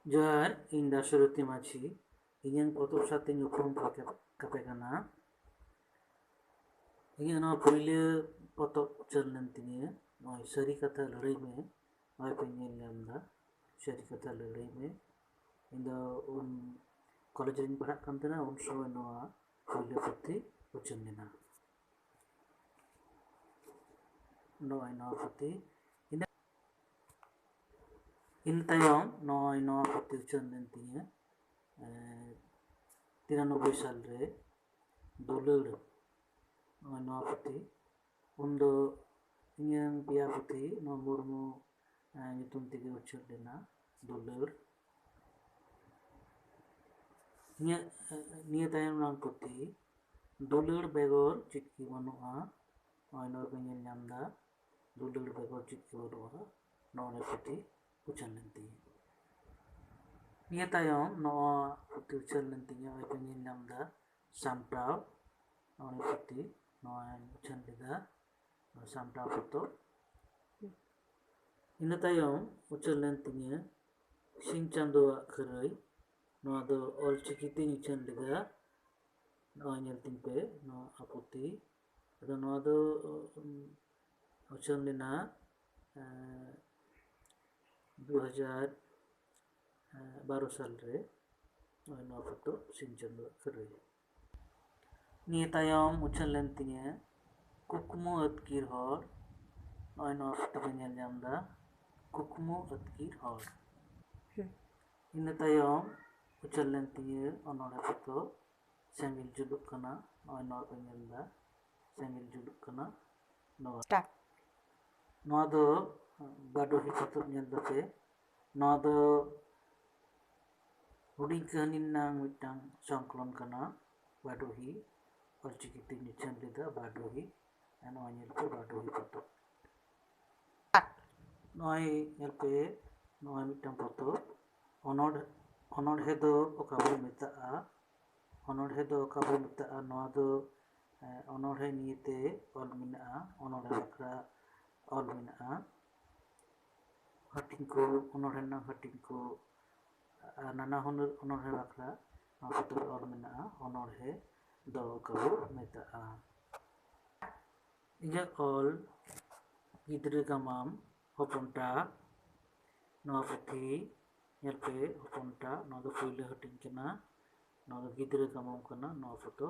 जोहार इन दा सुरुति माछी इᱧᱟᱹᱜ ᱯᱚᱛᱚᱵ ᱥᱟᱶᱛᱮᱧ ᱩᱯᱨᱩᱢ ᱠᱟᱯᱮ ᱠᱟᱱᱟ ᱤᱧᱟᱹᱜ ᱱᱚᱣᱟ ᱯᱳᱭᱞᱳ ᱯᱚᱛᱚᱵ ᱩᱪᱷᱟᱹᱱ ᱞᱮᱱ ᱛᱤᱧᱟᱹ ᱱᱚᱜᱼᱚᱭ ᱥᱟᱹᱨᱤ ᱠᱟᱛᱷᱟ ᱞᱟᱹᱲᱦᱟᱹᱭ ᱢᱮ ᱱᱚᱜᱼᱚᱭ ᱯᱮ ᱧᱮᱞ ᱧᱟᱢ ᱮᱫᱟ ᱥᱟᱹᱨᱤ ᱠᱟᱛᱷᱟ ᱞᱟᱹᱲᱦᱟᱹᱭ ᱢᱮ ᱤᱧ ᱫᱚ ᱩᱱ ᱠᱚᱞᱮᱡᱽ ᱨᱤᱧ ᱯᱟᱲᱦᱟᱜ ᱠᱟᱱ ᱛᱟᱦᱮᱱᱟ ᱩᱱ ᱥᱚᱢᱚᱭ ᱱᱚᱣᱟ ᱯᱳᱭᱞᱳ ᱯᱩᱛᱷᱤ ᱩᱪᱷᱟᱹᱱ ᱞᱮᱱᱟ ᱱᱚᱜᱼᱚᱭ ᱱᱚᱣᱟ ᱯᱩᱛᱷᱤ ᱤᱱᱟᱹ ᱛᱟᱭᱚᱢ ᱱᱚᱜᱼᱚᱭ ᱱᱚᱣᱟ ᱯᱩᱛᱷᱤ ᱩᱪᱷᱟᱹᱱ ᱞᱮᱱ ᱛᱤᱧᱟᱹ 93 साल रे दुलड़ नवा पुथी उन इन पेया पुथी मुर्मू ᱧᱩᱛᱩᱢ तेगे उछल लेना दुलड़ निये तायम नाम पुथी दुलड़ बेगोर चिटकी बनुआ नवा को ñel ñam दा दुलड़ बेगोर चिटकी बनुआ नवा पुथी उछल लेंती निये तायम नवा पुथी उछल लेंती नवा को ñel ñam दा सामटाव नवा पुथी नवा उछल लेदा सामटाव पतो इन तायम उछल लेंती सिंह चांदोआ खरई नवा दो ऑलचिकीते उछल लेदा नवा ñelting पे नवा पुथी अदो नवा दो उछल लेना 2012 साल रे नवा पतो सिंह चांदोआ खरई निये तायम उछल लेंती कुकमु अतकीर हर नवा नवा पतो को ñel ñam दा कुकमु अतकीर हर इन तायम उछल लेंती अनोड़े पतो सेंगिल जुलुक कना नवा नवा को ñel दा सेंगिल जुलुक कना नवा दो बाडोही पतो ñel दते नवा दो हुडिंग कहानी नांग मिटांग संकलन कना बाडोही ऑलचिकीते उछल लेदा बाडोही नवा ñel पे बाडोही पतो नवा ñel पे नवा मिटांग पतो ओनोड़े दो ओकाबो मेताआ ओनोड़े दो ओकाबो मेताआ नवा दो ओनोड़े नियते ऑल मिनाआ ओनोड़े बकरा ऑल मिनाआ हटिंग को ओनोड़े ना हटिंग को नाना हुनर ओनोड़े बकरा नवा पतो ऑल मिनाआ ओनोड़े दो ओकाबो मेताआ इजा ऑल गिद्रे गामाम होपनटा नवा पुथी ñel पे होपनटा नवा दो पहिले हटिंग केना नवा दो गिद्रे गामाम कना नवा पतो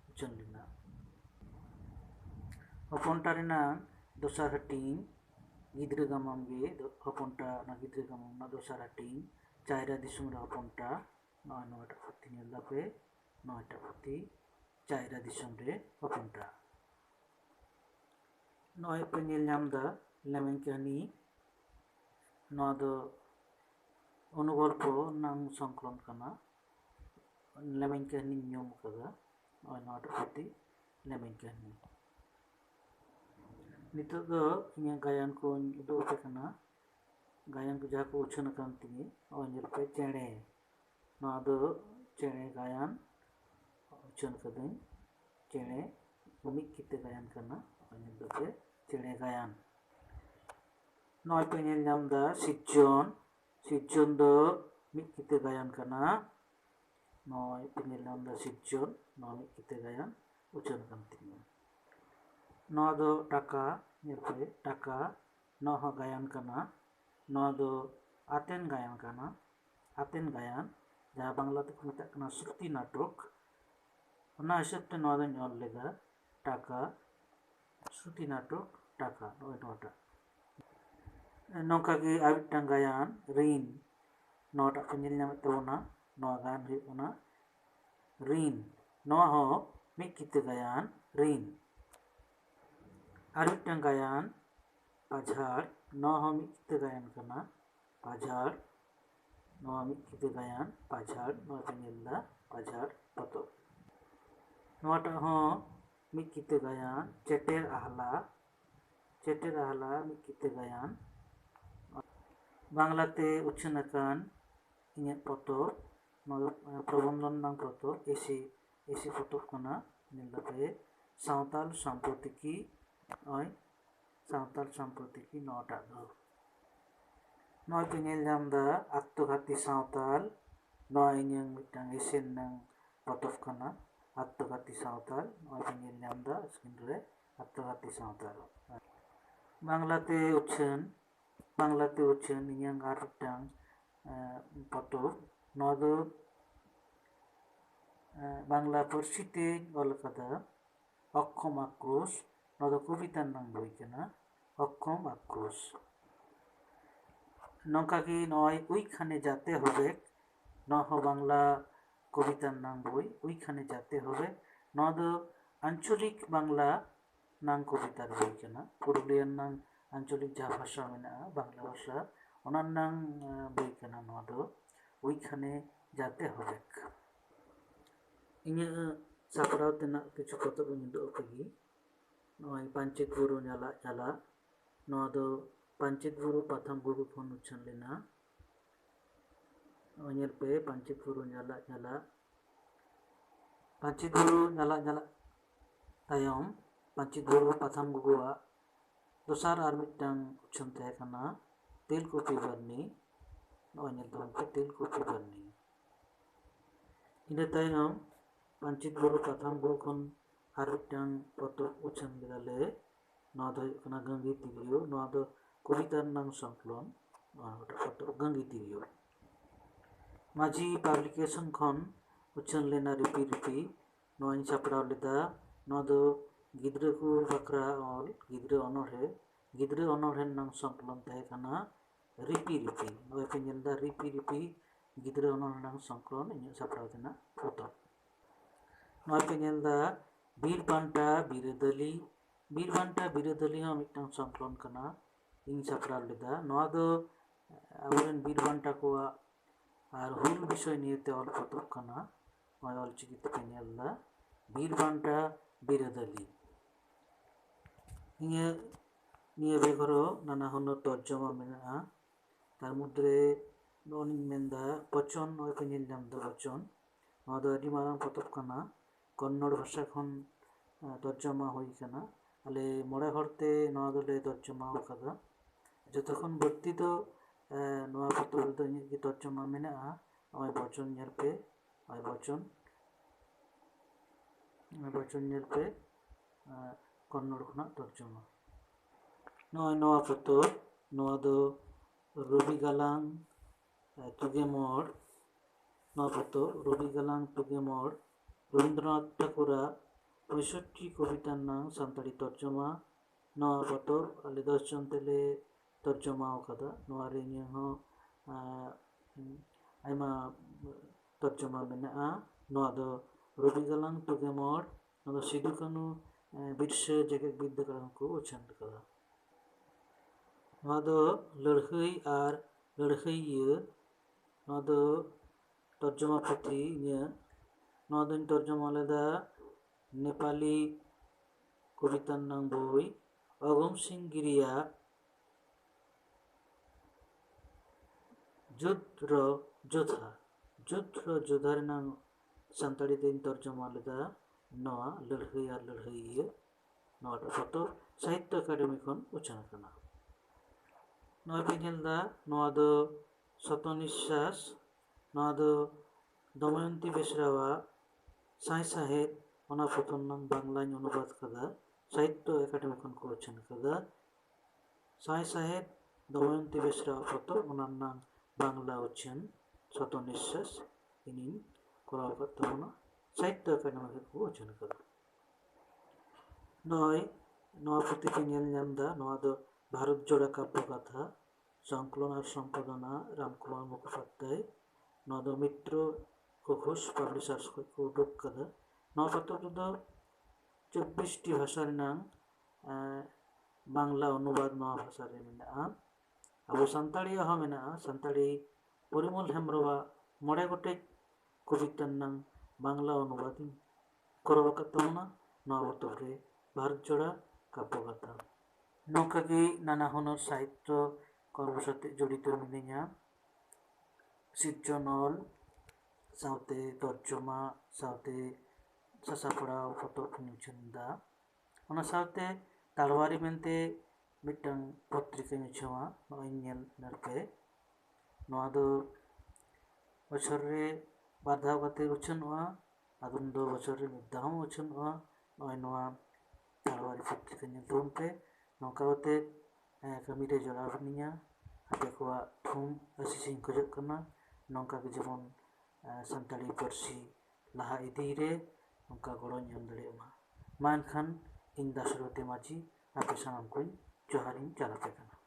उछल लेना होपनटा रेना दोसार हटिंग गिद्रे गामाम गे होपनटा ना गिद्रे गामाम ना दोसार हटिंग चायरा दिसुम रे होपनटा नवा नवाटा पुथी ñel दापे नवाटा पुथी चायरा दिसुम रे होपनटा नवा पे ñel ñam दा लेमेंग कहानी नवा दो अनुगल्प नांग संकलन कना लेमेंग कहानी ñom कदा नवा नवाटा पुथी लेमेंग कहानी नितो दो इᱧ गायन को उदो पे कना गायन को जहाँ को उछन कान तिनी नवा ñel पे चेणे नवा दो चेणे गायन उछन कदई चेणे मिक किते गायन कना ñel दो पे चेणे गायन नवा पे ñel ñam दा सिज्जन दो मिक किते गायन कना नवा पे ñel ñam दा सिज्जन नवा मिक किते गायन उछन कान तिनी नवा दो टाका ñel पे टाका नवा गायन कना नवा दो आतेन गायन कना आतेन गायन जहाँ बांग्ला तक मेता कना श्रुति नाटक ना हिसाब ते नवा दो ñol लेगा टाका श्रुति नाटक टाका नवाटा नौका की आविटांग गायन रीन नवाटा को ñel ñam तबोना नवा गायन हुयुगना रीन नवा हो मिक किते गायन रीन आविटांग गायन पाझाड़ नवा हो मिक किते गायन कना पाझाड़ नवा मिक किते गायन पाझाड़ नवा को ñel दा पाझाड़ पतो नवाटा हो मिक किते गायन चेटेर आहला मिक किते गायन बांग्लाते उछन अकान इᱧ पतो प्रबंधन नांग पतो एसी पतो कना ñel दापे सावताल सम्प्रतिकी नवाटा दो Noi pe nyel nyam da Attoghati Sawtal noi inyang mitang isen nang potof kana Attoghati Sawtal noi pe nyel nyam da screen re Attoghati Sawtal Banglate uchen inyang ar mitang potof no do Bangla Parsi te ol kada Okkhom Akrosh no do kobita nang boi kana Okkhom Akrosh nongka ki noi oইখানে যেতে হবে নহ বাংলা কবিতার নাম বই ওইখানে যেতে হবে নদ আঞ্চলিক বাংলা নাম কবিতার বই কেনা পুরুলিয়ার নাম আঞ্চলিক যা ভাষা মেনাগা বাংলা ভাষা ওনার নাম বই কেনা নদ ওইখানে যেতে হবে ইᱧᱟᱹᱜ ᱥᱟᱯᱲᱟᱣ ᱛᱮᱱᱟᱜ ᱠᱤᱪᱷᱩ ᱯᱚᱛᱚᱵ ᱤᱧ ᱩᱫᱩᱜ ᱟᱯᱮ ᱜᱮ ᱱᱚᱜᱼᱚᱭ ᱯᱟᱧᱪᱮᱛ ᱵᱩᱨᱩ ᱪᱟᱞᱟᱜ ᱱᱚᱣᱟ ᱫᱚ ᱯᱟᱧᱪᱮᱛ ᱵᱩᱨᱩ ᱯᱟᱛᱷᱟᱢ ᱵᱩᱨᱩ ᱠᱷᱚᱱ ᱩᱪᱷᱟᱹᱱ ᱞᱮᱱᱟ ᱱᱚᱜᱼᱚᱭ ᱧᱮᱞ ᱯᱮ ᱯᱟᱧᱪᱮᱛ ᱵᱩᱨᱩ ᱯᱟᱧᱪᱮᱛ ᱵᱩᱨᱩ ᱛᱟᱭᱚᱢ ᱯᱟᱧᱪᱮᱛ ᱵᱩᱨᱩ ᱯᱟᱛᱷᱟᱢ ᱜᱩᱜᱩᱣᱟᱜ ᱫᱚᱥᱟᱨ ᱟᱨ ᱢᱤᱫᱴᱟᱝ ᱩᱪᱷᱟᱹᱱ ᱛᱟᱦᱮᱸ ᱠᱟᱱᱟ ᱛᱮᱞᱠᱩᱯᱤ ᱵᱟᱨᱱᱤ ᱱᱚᱜᱼᱚᱭ ᱧᱮᱞ ᱛᱟᱵᱚᱱ ᱯᱮ ᱛᱮᱞᱠᱩᱯᱤ ᱵᱟᱨᱱᱤ ᱤᱱᱟᱹ ᱛᱟᱭᱚᱢ ᱯᱟᱧᱪᱮᱛ ᱵᱩᱨᱩ ᱯᱟᱛᱷᱟᱢ ᱵᱩᱨᱩ ᱠᱷᱚᱱ ᱟᱨ ᱢᱤᱫᱴᱟᱝ ᱯᱚᱛᱚᱵ ᱩᱪᱷᱟᱹᱱ ᱞᱮᱫᱟᱞᱮ ᱱᱚᱣᱟ ᱫᱚ ᱦᱩᱭᱩᱜ ᱠᱟᱱᱟ ᱜᱟᱝᱜᱤ ᱛᱤᱨᱭᱳ ᱱᱚᱣᱟ ᱫᱚ ᱠᱚᱵᱤᱛᱟ ᱨᱮᱱᱟᱜ ᱥᱚᱝᱠᱞᱚᱱ ᱱᱚᱣᱟ ᱯᱚᱛᱚᱵ ᱜᱟᱝᱜᱤ ᱛᱤᱨᱭᱳ ᱢᱟᱹᱡᱷᱤ ᱯᱟᱵᱽᱞᱤᱠᱮᱥᱚᱱ ᱠᱷᱚᱱ ᱩᱪᱷᱟᱹᱱ ᱞᱮᱱᱟ ᱨᱤᱯᱤ ᱨᱤᱯᱤ ᱱᱚᱣᱟᱧ ᱥᱟᱯᱲᱟᱣ ᱞᱮᱫᱟ ᱱᱚᱣᱟ ᱫᱚ ᱜᱤᱫᱽᱨᱟᱹ ᱠᱚ ᱵᱟᱠᱷᱨᱟ ᱚᱞ ᱜᱤᱫᱽᱨᱟᱹ ᱚᱱᱚᱬᱦᱮ ᱨᱮᱱᱟᱜ ᱥᱚᱝᱠᱞᱚᱱ ᱛᱟᱦᱮᱸ ᱠᱟᱱᱟ ᱨᱤᱯᱤ ᱨᱤᱯᱤ ᱱᱚᱜᱼᱚᱭ ᱯᱮ ᱧᱮᱞ ᱮᱫᱟ ᱨᱤᱯᱤ ᱨᱤᱯᱤ ᱜᱤᱫᱽᱨᱟᱹ ᱚᱱᱚᱬᱦᱮ ᱨᱮᱱᱟᱜ ᱥᱚᱝᱠᱞᱚᱱ ᱤᱧᱟᱹᱜ ᱥᱟᱯᱲᱟᱣ ᱛᱮᱱᱟᱜ ᱯᱚᱛᱚᱵ ᱱᱚᱜᱼᱚᱭ ᱯᱮ ᱧᱮᱞ ᱮᱫᱟ ᱵᱤᱨ ᱵᱟᱱᱴᱟ ᱵᱤᱨᱟᱹᱫᱟᱹᱞᱤ ᱦᱚᱸ ᱢᱤᱫᱴᱟᱝ ᱥᱚᱝᱠᱞᱚᱱ ᱠᱟᱱᱟ ᱤᱧ ᱥᱟᱯᱲᱟᱣ ᱞᱮᱫᱟ ᱱᱚᱣᱟ ᱫᱚ ᱟᱵᱚᱨᱮᱱ ᱵᱤᱨ ᱵᱟᱱᱴᱟ ᱠᱚᱣᱟᱜ আর হুল বিষয় নিয়েতে অল পতক কানা নয় অলচিকিতে পে ᱧᱮᱞ ᱮᱫᱟ বীর বান্টা বিরাদালি নিয়ে বেঘরও নানা হুনার তর্জমা মেনাᱜᱼᱟ তার মধ্যে ᱱᱚᱜᱼᱚᱭᱤᱧ ᱢᱮᱱᱫᱟ ᱵᱚᱪᱚᱱ ᱱᱚᱜᱼᱚᱭ ᱯᱮ ᱧᱮᱞ ᱧᱟᱢ ᱮᱫᱟ ᱵᱚᱪᱚᱱ ᱱᱚᱣᱟ ᱫᱚ ᱟᱹᱰᱤ ᱢᱟᱨᱟᱝ ᱯᱚᱛᱚᱵ ᱠᱟᱱᱟ ᱠᱚᱱᱱᱚᱲ ᱵᱷᱟষᱟ ᱠᱷᱚᱱ ᱛᱚᱨᱡᱚᱢᱟ ᱦᱩᱭ ᱟᱠᱟᱱᱟ ᱟᱞᱮ 9 ᱦᱚᱲᱛᱮ ᱱᱚᱣᱟ ᱫᱚᱞᱮ ᱛᱚᱨᱡᱚᱢᱟ ᱟᱠᱟᱫᱟ ᱡᱚᱛᱚ ᱠᱷᱚᱱ ᱵᱟᱹᱲᱛᱤ ᱫᱚ ᱱᱚᱣᱟ ᱯᱚᱛᱚᱵ ᱨᱮᱫᱚ ᱤᱧᱟᱹᱜ ᱜᱮ ᱛᱚᱨᱡᱚᱢᱟ ᱢᱮᱱᱟᱜᱼᱟ ᱱᱚᱜᱼᱚᱭ ᱵᱚᱪᱚᱱ ᱧᱮᱞ ᱯᱮ ᱱᱚᱜᱼᱚᱭ ᱵᱚᱪᱚᱱ ᱧᱮᱞ ᱯᱮ কন্নড় খনাᱜ তর্জমা নয় নওয়া পতর নওয়া দো রবি গালাং তুগে মোড় নওয়া পতর রবি গালাং তুগে মোড় রবীন্দ্রনাথ ঠাকুরা 65 কবিতার নাম সান্তাড়ি তর্জমা নওয়া পতর আলে 10 জন তেলে তর্জমা আকাদা নওয়া রে ᱤᱧ ᱦᱚᱸ ᱟᱭᱢᱟ ᱛᱚᱨᱡᱚᱢᱟ ᱢᱮᱱᱟᱜᱼᱟ ᱱᱚᱣᱟ ᱫᱚ ᱨᱚᱵᱤ ᱜᱟᱞᱟᱝ ᱛᱩᱜᱮ ᱢᱚᱲ ᱱᱚᱣᱟ ᱫᱚ ᱥᱤᱫᱩ ᱠᱟᱹᱱᱩ ᱵᱤᱨᱥᱟᱹ ᱡᱮᱜᱮᱫ ᱵᱤᱨᱫᱟᱹᱜᱟᱲ ᱠᱚ ᱩᱪᱷᱟᱹᱱ ᱟᱠᱟᱫᱟ ᱱᱚᱣᱟ ᱫᱚ ᱞᱟᱹᱲᱦᱟᱹᱭ ᱟᱨ ᱞᱟᱹᱲᱦᱟᱹᱭᱤᱭᱟᱹ ᱱᱚᱣᱟ ᱫᱚ ᱛᱚᱨᱡᱚᱢᱟ ᱯᱩᱛᱷᱤ ᱤᱧᱟᱹᱜ ᱱᱚᱣᱟ ᱫᱚᱧ ᱛᱚᱨᱡᱚᱢᱟ ᱞᱮᱫᱟ নেপালি কবিতার নাম বই অগম সিং গিরিয়ার যুদ্ধ যোদ্ধা ᱨᱮᱱᱟᱜ ᱥᱟᱱᱛᱟᱲᱤ ᱛᱮᱧ ᱛᱚᱨᱡᱚᱢᱟ ᱞᱮᱫᱟ ᱱᱚᱣᱟ ᱞᱟᱹᱲᱦᱟᱹᱭ ᱟᱨ ᱞᱟᱹᱲᱦᱟᱹᱭᱤᱭᱟᱹ ᱱᱚᱣᱟᱴᱟᱜ ᱯᱚᱛᱚᱵ ᱥᱟᱦᱤᱛᱛᱚ ᱮᱠᱟᱰᱮᱢᱤ ᱠᱷᱚᱱ ᱩᱪᱷᱟᱹᱱ ᱟᱠᱟᱱᱟ ᱱᱚᱣᱟ ᱯᱮ ᱧᱮᱞ ᱮᱫᱟ ᱱᱚᱣᱟ ᱫᱚ ᱥᱚᱛᱚᱱᱤᱥᱥᱟᱥ ᱱᱚᱣᱟ ᱫᱚ দময়ন্তী বেসরাওয়াᱜ সাঁই সাহেব ᱚᱱᱟ ᱯᱚᱛᱚᱵ ᱨᱮᱱᱟᱜ ᱵᱟᱝᱞᱟᱧ ᱚᱱᱩᱵᱟᱫ ᱟᱠᱟᱫᱟ ᱥᱟᱦᱤᱛᱛᱚ ᱮᱠᱟᱰᱮᱢᱤ ᱠᱷᱚᱱ ᱠᱚ ᱩᱪᱷᱟᱹᱱ ᱟᱠᱟᱫᱟ সাঁই সাহেব দময়ন্তী বেসরাওয়াᱜ ᱯᱚᱛᱚᱵ ᱚᱱᱟ ᱨᱮᱱᱟᱜ বাংলা উচ্চারণ শতনিশ্বাস ইনি করার করতে হলো সাহিত্য একাডেমি को উচ্চারণ করা নয় নওয়া পুঁথি কে ᱧᱮᱞ ᱧᱟᱢ ᱮᱫᱟ ᱱᱚᱣᱟ ᱫᱚ ভারত জোড়া কাব্য গাথা সংকলন আর সম্পাদনা রামকুমার মুখোপাধ্যায় নওয়া ᱫᱚ মিত্র ঘোষ পাবলিশার্স ᱠᱷᱚᱱ ᱠᱚ ᱩᱰᱩᱠ ᱠᱟᱫᱟ ᱱᱚᱣᱟ ᱯᱚᱛᱚᱵ ᱨᱮᱫᱚ 24টি ভাষা ᱨᱮᱱᱟᱜ বাংলা অনুবাদ নওয়া ভাষা রে ᱢᱮᱱᱟᱜᱼᱟ ᱟᱵᱚ ᱥᱟᱱᱛᱟᱲᱤᱭᱟᱜ ᱦᱚᱸ ᱢᱮᱱᱟᱜᱼᱟ ᱥᱟᱱᱛᱟᱲᱤ পরিমল হেমব্রমᱟᱜ 9 ᱜᱚᱴᱮᱡ কবিতা ᱨᱮᱱᱟᱜ বাংলা অনুবাদ করাᱣ ᱟᱠᱟᱫ ᱛᱟᱵᱚᱱᱟ ᱱᱚᱣᱟ ᱯᱚᱛᱚᱵ ᱨᱮ ভারত জোড়া কাব্য গাথা ᱱᱚᱝᱠᱟ ᱜᱮ ᱱᱟᱱᱟ ᱦᱩᱱᱟᱹᱨ ᱥᱟᱦᱤᱛᱛᱚ ᱠᱚᱨᱢᱚ ᱥᱟᱛᱮ ᱡᱚᱲᱤᱛᱚ ᱢᱤᱱᱟᱹᱧᱟ ᱥᱤᱨᱡᱚᱱᱚᱞ ᱥᱟᱶᱛᱮ ᱛᱚᱨᱡᱚᱢᱟ ᱥᱟᱶᱛᱮ ᱥᱟᱥᱟᱯᱲᱟᱣ ᱯᱚᱛᱚᱵ ᱠᱚᱧ ᱩᱪᱷᱟᱹᱱ ᱮᱫᱟ ᱚᱱᱟ ᱥᱟᱶᱛᱮ ᱛᱟᱲᱣᱟᱨᱤ ᱢᱮᱱᱛᱮ ᱢᱤᱫᱴᱟᱝ ᱯᱚᱛᱨᱤᱠᱟᱧ ᱩᱪᱷᱟᱹᱣᱟ ᱱᱚᱜᱼᱚᱭ ᱧᱮᱞ ᱯᱮ नोआ दो बछर रे बार धाव कते उछनोआ आदम दो बछर रे मिद धाव उछनोआ नोय नोआ तालवारी चित्र ᱧᱩᱛᱩᱢ ᱛᱮ ᱱᱚᱝᱠᱟ ᱠᱟᱛᱮ ᱠᱟᱹᱢᱤ ᱨᱮ ᱡᱚᱲᱟᱣ ᱢᱤᱱᱟᱹᱧᱟ ᱟᱯᱮ ᱠᱚᱣᱟᱜ ᱛᱷᱩᱢ ᱟᱹᱥᱤᱥᱤᱧ ᱠᱷᱚᱡᱚᱜ ᱠᱟᱱᱟ ᱱᱚᱝᱠᱟ ᱜᱮ ᱡᱮᱢᱚᱱ ᱥᱟᱱᱛᱟᱲᱤ ᱯᱟᱹᱨᱥᱤ ᱞᱟᱦᱟ ᱤᱫᱤ ᱨᱮ ᱱᱚᱝᱠᱟ ᱜᱚᱲᱚᱧ ᱮᱢ ᱫᱟᱲᱮᱭᱟᱜ ᱢᱟ ᱮᱱᱠᱷᱟᱱ ᱤᱧ ᱫᱟᱥᱚᱨᱚᱛᱷᱤ ᱢᱟᱹᱡᱷᱤ ᱟᱯᱮ ᱥᱟᱱᱟᱢ ᱠᱚᱧ ᱡᱚᱦᱟᱨᱤᱧ ᱪᱟᱞ ᱟᱯᱮ ᱠᱟᱱᱟ।